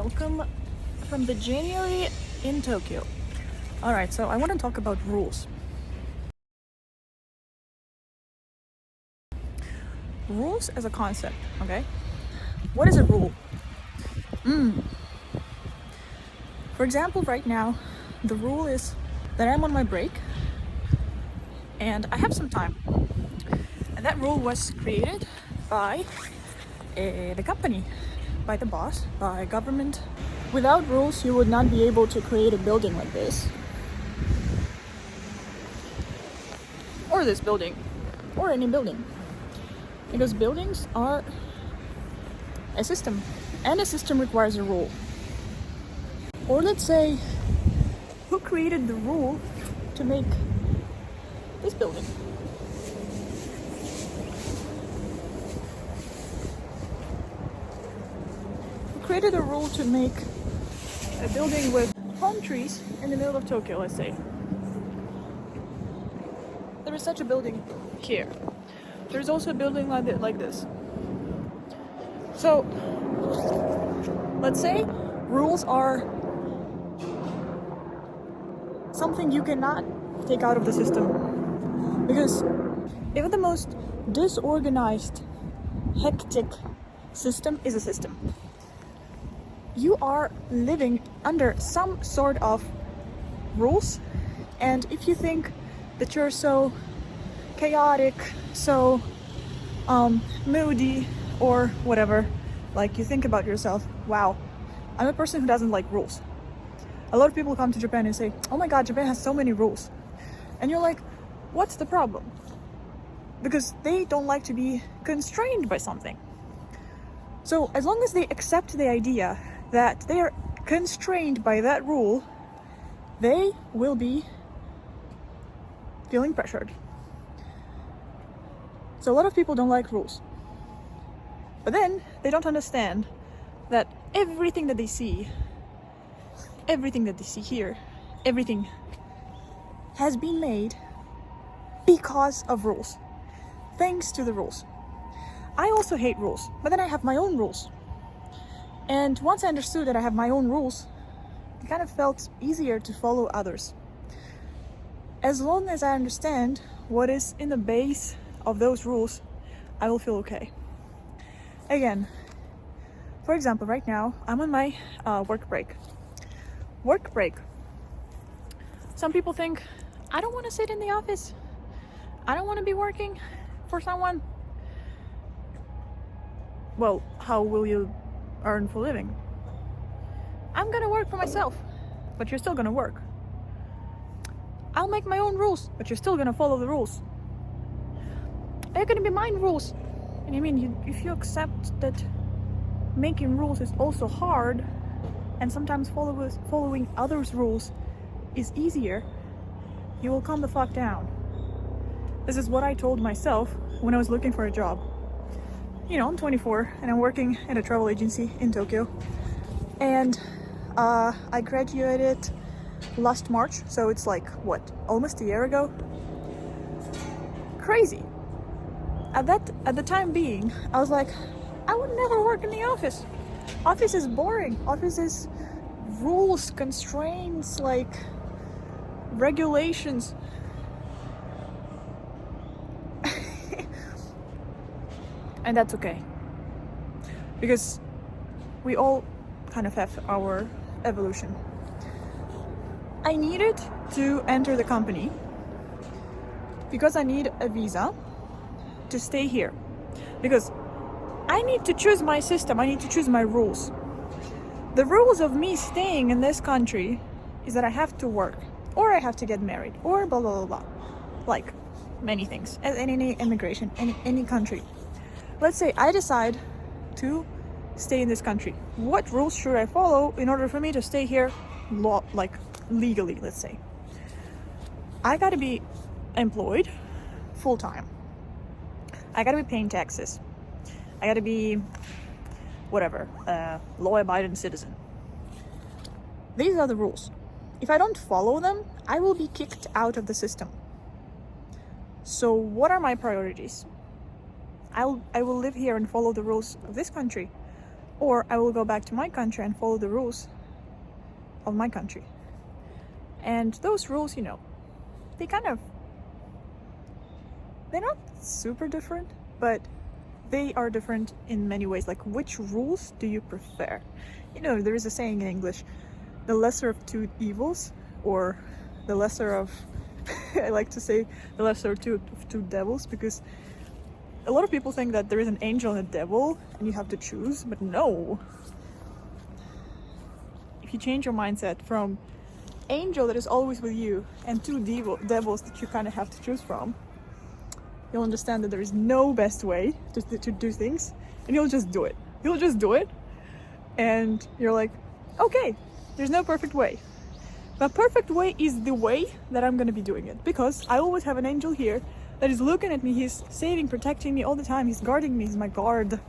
welcome from the January in Tokyo. Alright, so I want to talk about rules. Rules as a concept, okay? What is a rule? For example, right now, the rule is that I'm on my break and I have some time. And that rule was created by the company, by the boss, by government. Without rules, you would not be able to create a building like this. Or this building. Or any building. Because buildings are a system. And a system requires a rule. Or let's say, who created the rule to make this building? Who created a rule to make a building with palm trees in the middle of Tokyo, let's say? There is such a building here. There's also a building like this. So, let's say rules are something you cannot take out of the system. Because even the most disorganized, hectic system is a system. You are living under some sort of rules, and if you think that you're so chaotic, so moody, or whatever, like you think about yourself, wow, I'm a person who doesn't like rules. A lot of people come to Japan and say, oh my god, Japan has so many rules. And you're like, what's the problem? Because they don't like to be constrained by something. So as long as they accept the idea that they are constrained by that rule, they will be feeling pressured. So a lot of people don't like rules. But then they don't understand that everything that they see here, everything has been made because of rules. Thanks to the rules. I also hate rules, but then I have my own rules. And once I understood that I have my own rules, it kind of felt easier to follow others. As long as I understand what is in the base of those rules, I will feel okay. Again, for example, right now, I'm on my work break. Work break. Some people think, I don't want to sit in the office. I don't want to be working for someone. Well, how will you earn for a living? I'm gonna work for myself, but you're still gonna work. I'll make my own rules, but you're still gonna follow the rules. They're gonna be my rules. And I mean, if you accept that making rules is also hard, and sometimes following others' rules is easier, you will calm the fuck down. This is what I told myself when I was looking for a job. You know, I'm 24 and I'm working at a travel agency in Tokyo. And I graduated last March, so it's like, what, almost a year ago? Crazy. At the time being, I was like, I would never work in the office. Office is boring. Office is rules, constraints, like regulations. And that's okay. Because we all kind of have our evolution. I needed to enter the company because I need a visa to stay here. Because I need to choose my system, I need to choose my rules. The rules of me staying in this country is that I have to work, or I have to get married, or blah blah blah blah. Like many things, as in any immigration, any country. Let's say I decide to stay in this country. What rules should I follow in order for me to stay here legally, let's say? I gotta be employed full-time. I gotta be paying taxes. I gotta be whatever, law-abiding citizen. These are the rules. If I don't follow them, I will be kicked out of the system. So what are my priorities? I will live here and follow the rules of this country, or I will go back to my country and follow the rules of my country. And those rules, you know, they're not super different, but they are different in many ways. Like, which rules do you prefer? You know, there is a saying in English, the lesser of two evils, or the lesser of I like to say the lesser of two devils, because a lot of people think that there is an angel and a devil and you have to choose, but no. If you change your mindset from angel that is always with you and two devils that you kind of have to choose from, you'll understand that there is no best way to do things, and you'll just do it. You'll just do it, and you're like, okay, there's no perfect way. The perfect way is the way that I'm gonna be doing it, because I always have an angel here that is looking at me. He's saving, protecting me all the time. He's guarding me. He's my guard.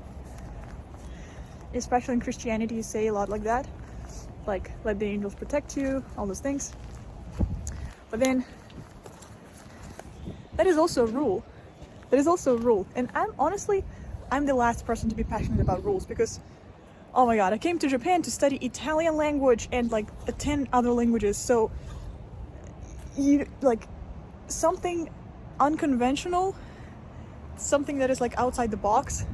Especially in Christianity, you say a lot like that. Like, let the angels protect you, all those things. But then, that is also a rule. That is also a rule. And I'm the last person to be passionate about rules, because oh my god, I came to Japan to study Italian language and like 10 other languages. So you like something unconventional, something that is like outside the box.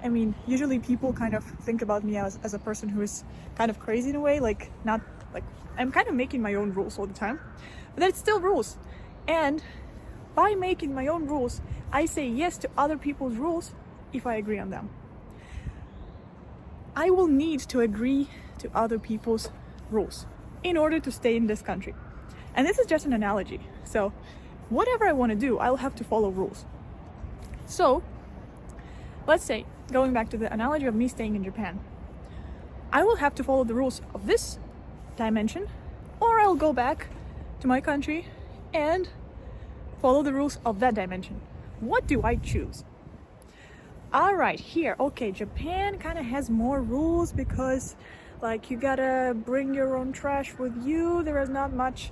I mean, usually people kind of think about me as a person who is kind of crazy in a way, like not like I'm kind of making my own rules all the time, but it's still rules. And by making my own rules, I say yes to other people's rules if I agree on them. I will need to agree to other people's rules in order to stay in this country. And this is just an analogy. So whatever I want to do, I'll have to follow rules. So let's say, going back to the analogy of me staying in Japan, I will have to follow the rules of this dimension, or I'll go back to my country and follow the rules of that dimension. What do I choose? All right, here, okay, Japan kind of has more rules because like you gotta bring your own trash with you. There is not much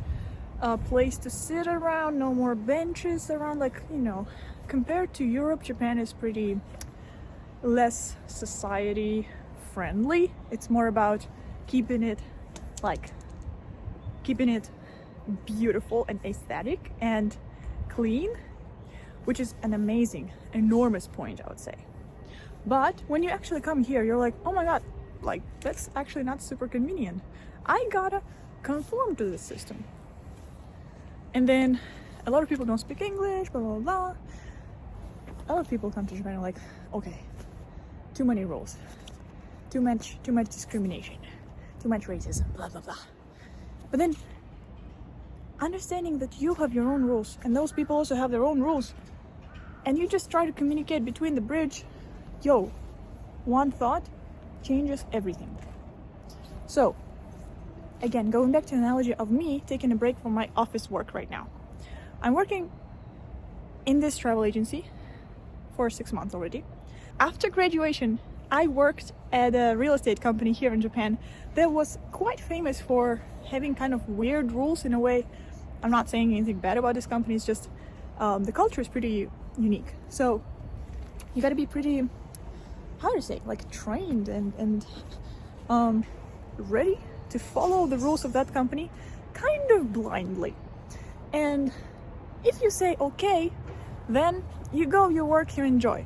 place to sit around, no more benches around, like, you know, compared to Europe, Japan is pretty less society friendly. It's more about keeping it beautiful and aesthetic and clean, which is an amazing, enormous point, I would say. But when you actually come here, you're like, oh my god, like that's actually not super convenient. I gotta conform to this system. And then a lot of people don't speak English, blah blah blah. A lot of people come to Japan and are like, okay, too many rules, too much discrimination, too much racism, blah blah blah. But then understanding that you have your own rules and those people also have their own rules, and you just try to communicate between the bridge, yo, one thought changes everything. So again, going back to the analogy of me taking a break from my office work right now. I'm working in this travel agency for 6 months already. After graduation, I worked at a real estate company here in Japan that was quite famous for having kind of weird rules in a way. I'm not saying anything bad about this company, it's just the culture is pretty unique. So you gotta be pretty, how to say, like trained and ready to follow the rules of that company kind of blindly. And if you say okay, then you go, you work, you enjoy.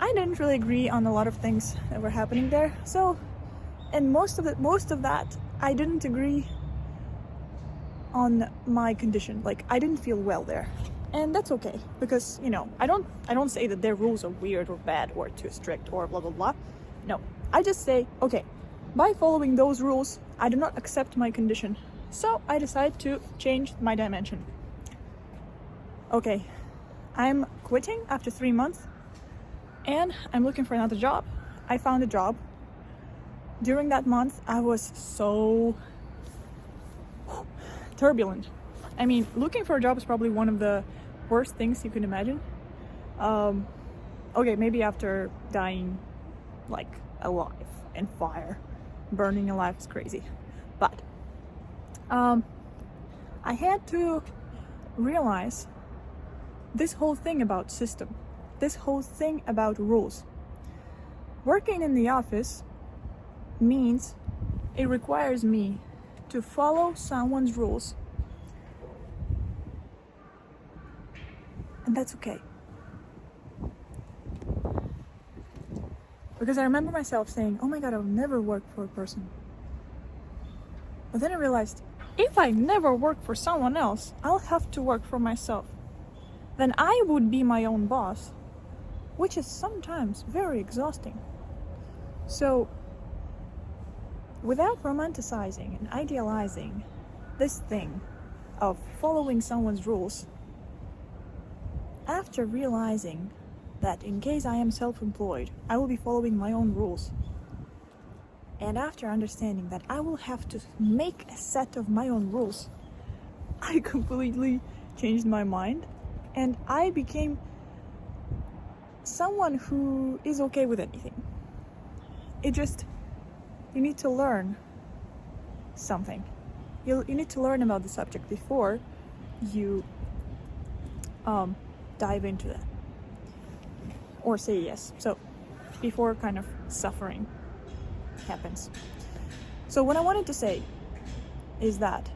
I didn't really agree on a lot of things that were happening there. So, and most of that, I didn't agree on my condition. Like, I didn't feel well there. And that's okay, because, you know, I don't say that their rules are weird or bad or too strict or blah blah blah. No, I just say, okay, by following those rules, I do not accept my condition. So I decide to change my dimension. Okay, I'm quitting after 3 months and I'm looking for another job. I found a job. During that month, I was so turbulent. I mean, looking for a job is probably one of the worst things you can imagine. Okay, maybe after dying like alive in fire, burning alive is crazy. But I had to realize this whole thing about system, this whole thing about rules. Working in the office means it requires me to follow someone's rules. And that's okay. Because I remember myself saying, oh my god, I'll never work for a person. But then I realized, if I never work for someone else, I'll have to work for myself. Then I would be my own boss, which is sometimes very exhausting. So, without romanticizing and idealizing this thing of following someone's rules, after realizing that in case I am self-employed, I will be following my own rules, and after understanding that I will have to make a set of my own rules, I completely changed my mind, and I became someone who is okay with anything. You need to learn something. You need to learn about the subject before you dive into that. Or say yes. So before kind of suffering happens. So what I wanted to say is that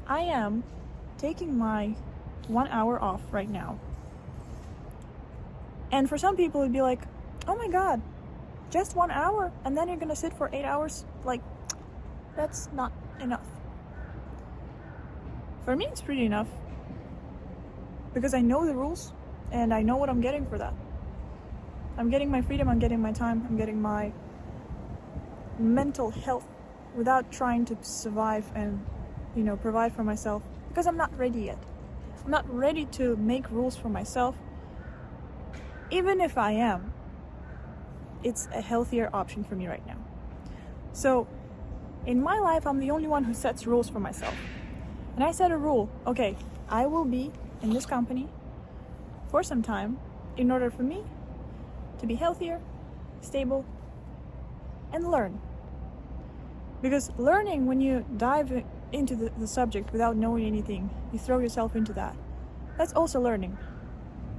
I am taking my 1 hour off right now. And for some people it'd be like, oh my god, just 1 hour and then you're gonna sit for 8 hours? Like, that's not enough. For me it's pretty enough. Because I know the rules and I know what I'm getting for that. I'm getting my freedom, I'm getting my time, I'm getting my mental health without trying to survive and, provide for myself. Because I'm not ready yet. I'm not ready to make rules for myself. Even if I am, it's a healthier option for me right now. So, in my life, I'm the only one who sets rules for myself. And I set a rule, okay, I will be in this company for some time in order for me to be healthier, stable, and learn. Because learning, when you dive into the subject without knowing anything, you throw yourself into that. That's also learning.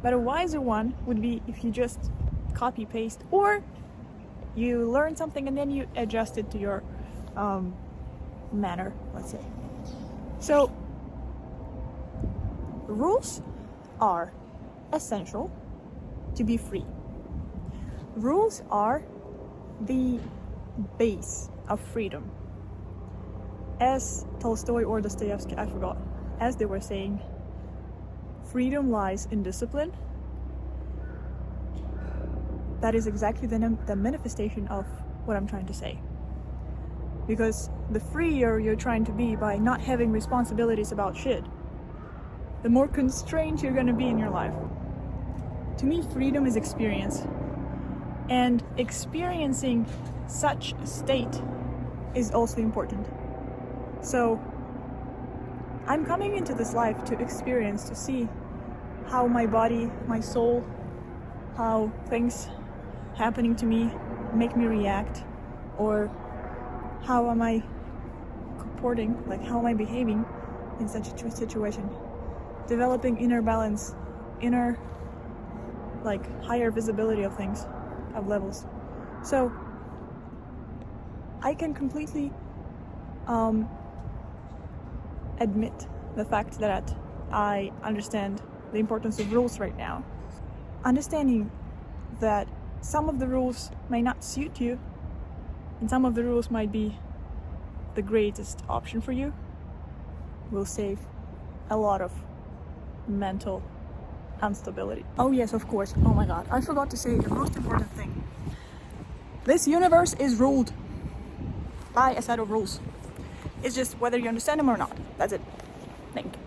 But a wiser one would be if you just copy paste, or you learn something and then you adjust it to your manner, let's say. So rules are essential to be free. Rules are the base of freedom. As Tolstoy or Dostoevsky, I forgot, as they were saying, freedom lies in discipline. That is exactly the manifestation of what I'm trying to say. Because the freer you're trying to be by not having responsibilities about shit, the more constrained you're going to be in your life. To me, freedom is experience. And experiencing such a state is also important. So, I'm coming into this life to experience, to see how my body, my soul, how things happening to me make me react, or how am I comporting, like how am I behaving in such a situation. Developing inner balance, inner, higher visibility of things, of levels. So, I can completely admit the fact that I understand the importance of rules right now. Understanding that some of the rules may not suit you, and some of the rules might be the greatest option for you, will save a lot of mental instability. Oh yes, of course. Oh my god, I forgot to say the most important thing. This universe is ruled by a set of rules. It's just whether you understand them or not. That's it. Thank you.